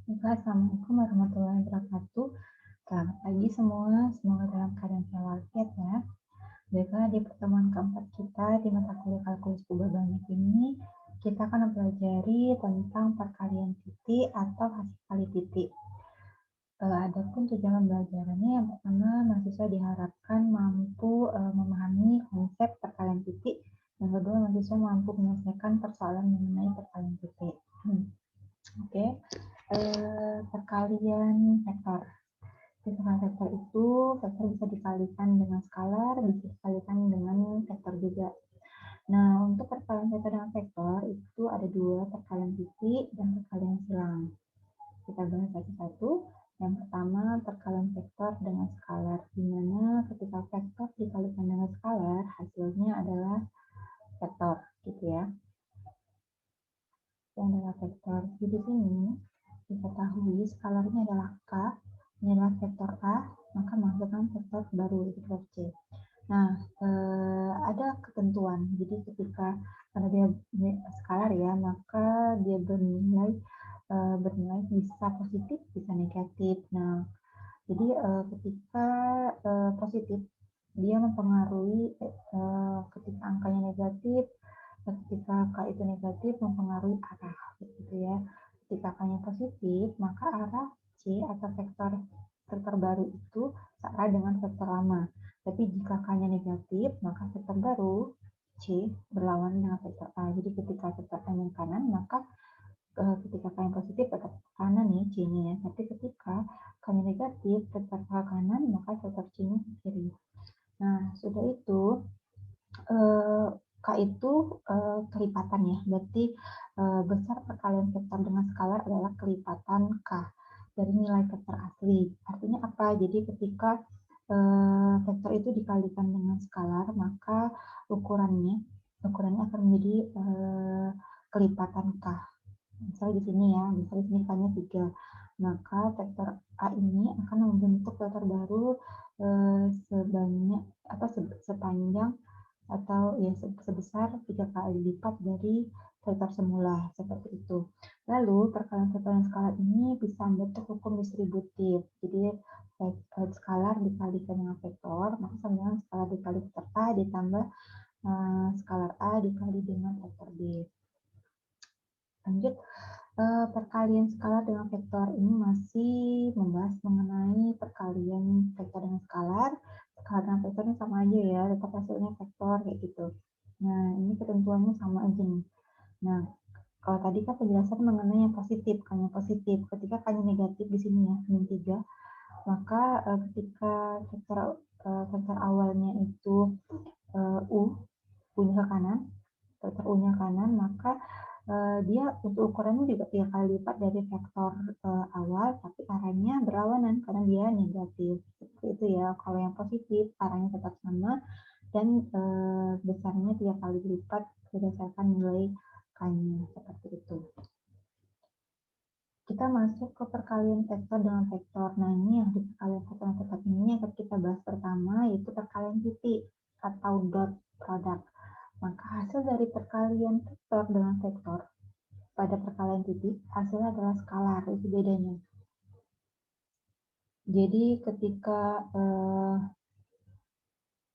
Assalamualaikum warahmatullahi wabarakatuh. Selamat pagi semua, semoga dalam keadaan sehat walafiat ya. Baiklah, di pertemuan keempat kita di mata kuliah kalkulus kubah banyak ini, kita akan mempelajari tentang perkalian titik atau hasil kali titik. Adapun tujuan pembelajarannya, yang pertama, mahasiswa diharapkan mampu memahami konsep perkalian titik. Yang kedua, mahasiswa mampu menyelesaikan persoalan mengenai perkalian titik. Oke. Perkalian vektor. Perkalian vektor itu, vektor bisa dikalikan dengan skalar, bisa dikalikan dengan vektor juga. Nah, untuk perkalian vektor dengan vektor itu ada dua, perkalian titik dan perkalian silang. Kita bahas satu-satu. Yang pertama, perkalian vektor dengan skalar, di mana ketika vektor dikalikan dengan skalar, hasilnya adalah vektor, gitu ya. Yang adalah vektor. Di sini diketahui skalarnya adalah K, ini adalah vektor A, maka menghasilkan vektor baru, vektor C. Nah, ada ketentuan. Jadi ketika karena dia skalar ya, maka dia bernilai bisa positif, bisa negatif. Nah, jadi ketika positif, dia mempengaruhi ketika angkanya negatif, ketika K itu negatif mempengaruhi arah, gitu ya. Ketika K-nya positif, maka arah C atau vektor baru itu searah dengan vektor lama. Tapi jika K-nya negatif, maka vektor baru C berlawanan dengan vektor A. Jadi ketika vektor A yang kanan, maka ketika K yang positif tetap kanan nih C-nya ya. Tapi ketika K-nya negatif, vektor A kanan, maka vektor C-nya kiri. Nah, sudah itu K itu kelipatan ya, berarti besar perkalian vektor dengan skalar adalah kelipatan K dari nilai vektor asli. Artinya apa? Jadi ketika vektor itu dikalikan dengan skalar, maka ukurannya akan menjadi kelipatan K. Misalnya di sini ya, misalnya di sini K-nya 3. Maka vektor A ini akan membentuk vektor baru sepanjang atau ya sebesar 3 kali lipat dari vektor semula, seperti itu. Lalu perkalian vektor yang skalar ini bisa membentuk hukum distributif. Jadi skalar dikalikan dengan vektor, maka sama dengan skalar dikali vektor A ditambah skalar A dikali dengan vektor B. Lanjut, perkalian skalar dengan vektor ini masih membahas mengenai perkalian vektor dengan skalar. Skalar dengan vektor ini sama aja ya, tetap hasilnya vektor kayak gitu. Nah, ini ketentuannya sama aja nih. Nah, kalau tadi kan penjelasan mengenai yang positif, K-nya positif. Ketika K-nya negatif di sini ya, min 3, maka ketika vektor awalnya itu U-nya ke kanan, vektor U-nya kanan, maka dia untuk ukurannya juga 3 kali lipat dari vektor awal, tapi arahnya berlawanan karena dia negatif. Seperti itu ya. Kalau yang positif, arahnya tetap sama dan besarnya 3 kali lipat berdasarkan nilai K-nya. Seperti itu. Kita masuk ke perkalian vektor dengan vektor. Nah, ini yang di perkalian vektor dengan vektor ini yang kita bahas pertama, yaitu perkalian titik atau dot product. Maka hasil dari perkalian vektor dengan vektor pada perkalian titik, hasilnya adalah skalar, itu bedanya. Jadi ketika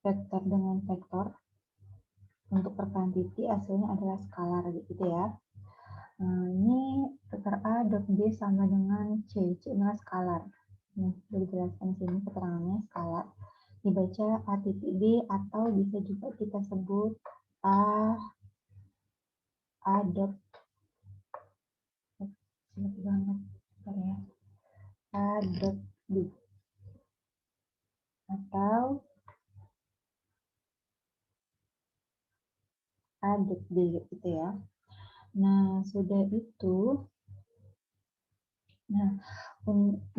vektor dengan vektor, untuk perkalian titik hasilnya adalah skalar, gitu ya. Nah, ini vektor A dot B sama dengan C adalah skalar. Nah, sudah dijelaskan di sini keterangannya skalar. Dibaca A titik B atau bisa juga kita sebut A dot banget ya, A dot B atau A dot B gitu ya. Nah, sudah itu,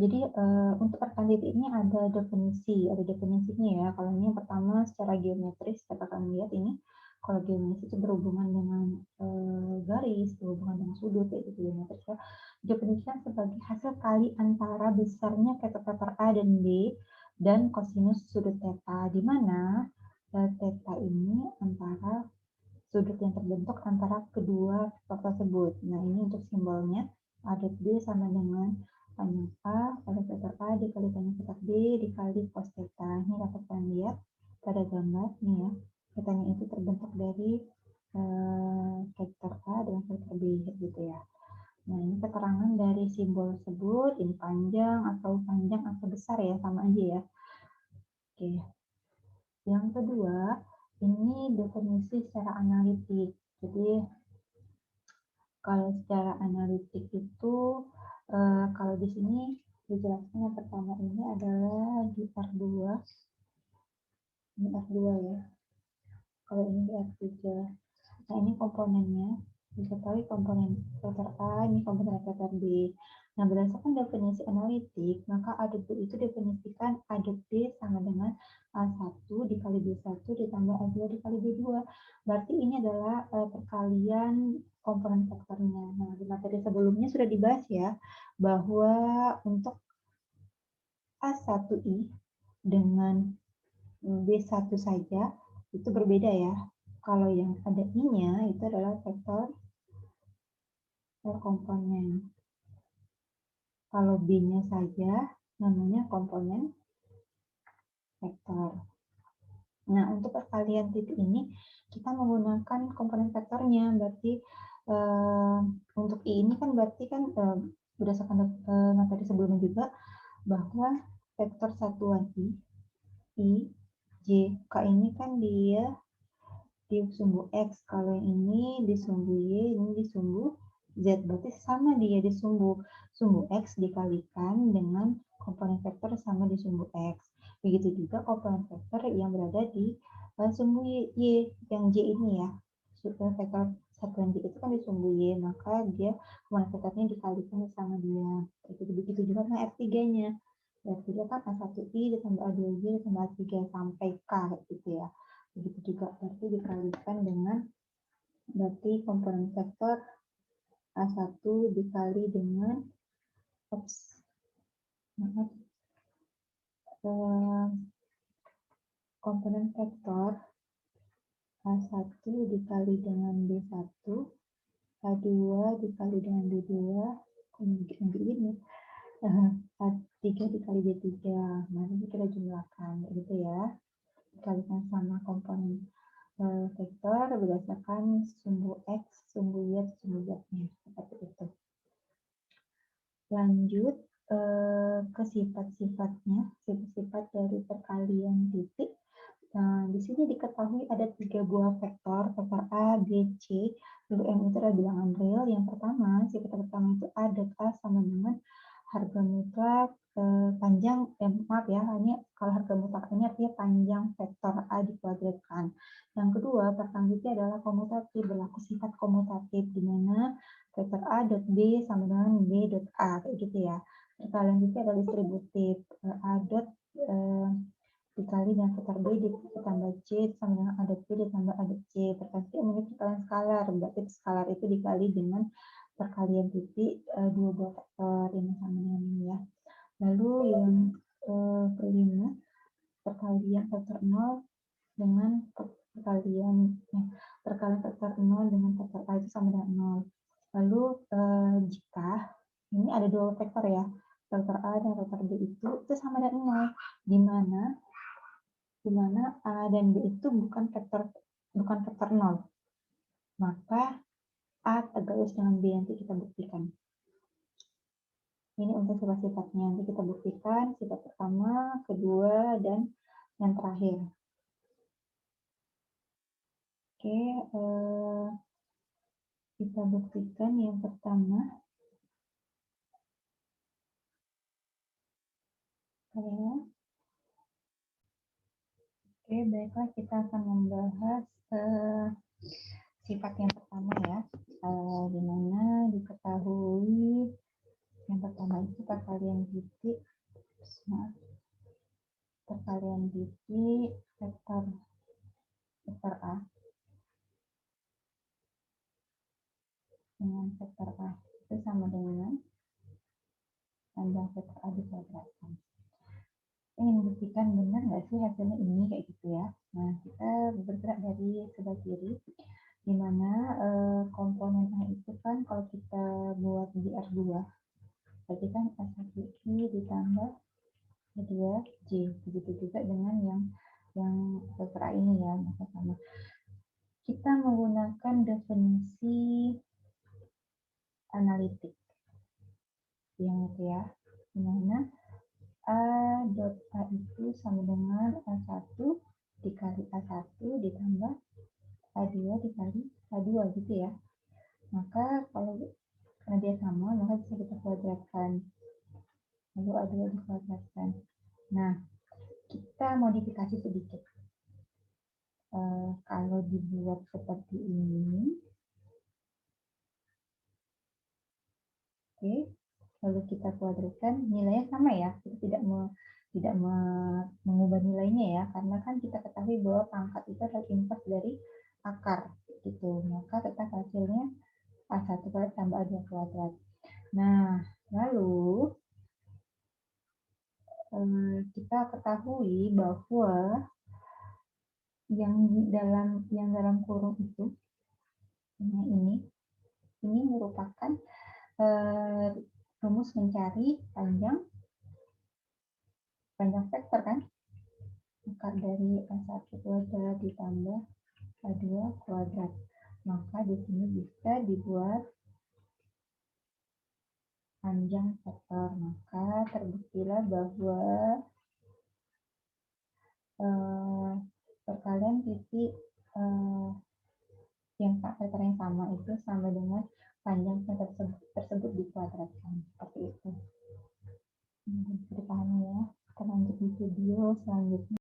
jadi untuk perkalian titik ini ada definisinya ya. Kalau ini yang pertama secara geometris, kita akan lihat ini. Kalau geometris itu berhubungan dengan garis, berhubungan dengan sudut, yaitu geometris ya. Definisikan sebagai hasil kali antara besarnya vektor A dan B dan kosinus sudut theta, di mana theta ini antara sudut yang terbentuk antara kedua vektor tersebut. Nah, ini untuk simbolnya A dot B sama dengan panjang A pada vektor A dikali panjang vektor B dikali cos theta. Ini dapat kalian lihat pada gambar nih ya. Thetanya itu terbentuk dari vektor A dengan vektor B gitu ya. Nah, ini keterangan dari simbol tersebut, ini panjang atau besar ya, sama aja ya. Oke. Yang kedua, ini definisi secara analitik. Jadi, kalau secara analitik itu, kalau di sini dijelaskan yang pertama ini adalah di R2, ini R2 ya. Kalau ini di R3. Nah, ini komponennya. Diketahui komponen vektor A, ini komponen vektor B. Nah, berdasarkan definisi analitik, maka A dot B itu definisikan A dot B sama dengan A1 dikali B1 ditambah A2 dikali B2. Berarti ini adalah perkalian komponen vektornya. Nah, di materi sebelumnya sudah dibahas ya, bahwa untuk A1I dengan B1 saja itu berbeda ya. Kalau yang ada I-nya itu adalah vektor komponen. Kalau B-nya saja namanya komponen vektor. Nah, untuk perkalian titik ini kita menggunakan komponen vektornya. Berarti untuk I ini kan berarti kan berdasarkan materi sebelumnya juga bahwa vektor satuan I, J, K ini kan dia di sumbu X. Kalau yang ini di sumbu Y, ini di sumbu Z. Berarti sama dia di sumbu X dikalikan dengan komponen vektor sama di sumbu X. Begitu juga komponen vektor yang berada di sumbu Y, yang J ini ya. Vektor satuan J itu kan di sumbu Y, maka dia komponen vektornya dikalikan sama dia. Begitu juga dengan R3-nya. R3 kan A1I ditambah A2Y ditambah A3 sampai K gitu ya. Begitu juga berarti dikalikan dengan berarti komponen vektor A1 dikali dengan komponen vektor A1 dikali dengan B1, A2 dikali dengan B2, ini A3 dikali B3. Nanti kita jumlahkan gitu ya. Dikalikan sama komponen vektor berdasarkan sumbu X, sumbu Y, sumbu Z-nya. Seperti itu. Lanjut ke sifat-sifatnya, sifat-sifat dari perkalian titik. Nah, di sini diketahui ada 3 buah vektor, vektor A, B, C. Lalu M itu adalah bilangan real. Yang pertama, sifat pertama itu A dot A sama dengan harga mutlak panjang, maaf ya, ini kalau harga mutlak ini artinya panjang vektor A dikuadratkan. Yang kedua, pertanggung adalah komutatif, berlaku sifat komutatif, di mana vektor A dot B sama dengan B dot A, kayak gitu ya. Perkalian itu adalah distributif, A dot dikali dengan vektor B ditambah C sama dengan A dot B ditambah A dot C. Perkalian ini perkalian skalar, berarti skalar itu dikali dengan perkalian titik dua buah vektor ini sama dengan ini ya. Lalu yang kelima, perkalian vektor 0 dengan perkalian vektor 0 dengan vektor A itu sama dengan 0. Lalu jika ini ada dua vektor ya, vektor A dan vektor B itu sama dengan 0, di mana A dan B itu bukan vektor 0. Maka A tergaris dengan B, nanti kita buktikan. Ini untuk sifat-sifatnya. Nanti kita buktikan sifat pertama, kedua, dan yang terakhir. Oke, kita buktikan yang pertama. Oke, baiklah, kita akan membahas sifat yang pertama ya, di mana diketahui yang pertama itu perkalian titik, vektor A dengan vektor A itu sama dengan panjang vektor A dikuadratkan. Ingin buktikan benar nggak sih hasilnya ini kayak gitu ya. Nah, kita bergerak dari sebelah kiri. di mana komponen A itu kan kalau kita buat di R2, berarti kan A1I ditambah A2J, begitu juga dengan yang vektor A ini ya, maka sama. Kita menggunakan definisi analitik yang itu ya, di mana A dot A itu sama dengan A1 dikali A1 ditambah A2 dikali A2 gitu ya. Maka kalau karena dia sama, maka bisa kita kuadratkan. Lalu A2 dikuadratkan. Nah, kita modifikasi sedikit. Kalau dibuat seperti ini, oke, lalu kita kuadratkan, nilainya sama ya, kita tidak mengubah nilainya ya, karena kan kita ketahui bahwa pangkat itu adalah impas dari akar gitu, maka tetap hasilnya A1 kuadrat tambah A2 kuadrat. Nah, lalu kita ketahui bahwa yang dalam kurung itu, ini merupakan rumus mencari panjang vektor kan, akar dari A1 kuadrat ditambah A2 kuadrat. Maka di sini bisa dibuat panjang vektor. Maka terbuktilah bahwa perkalian titik vektor yang sama itu sama dengan panjang tersebut dikuadratkan. Seperti itu. Bisa dipahami ya. Kita lanjut di video selanjutnya.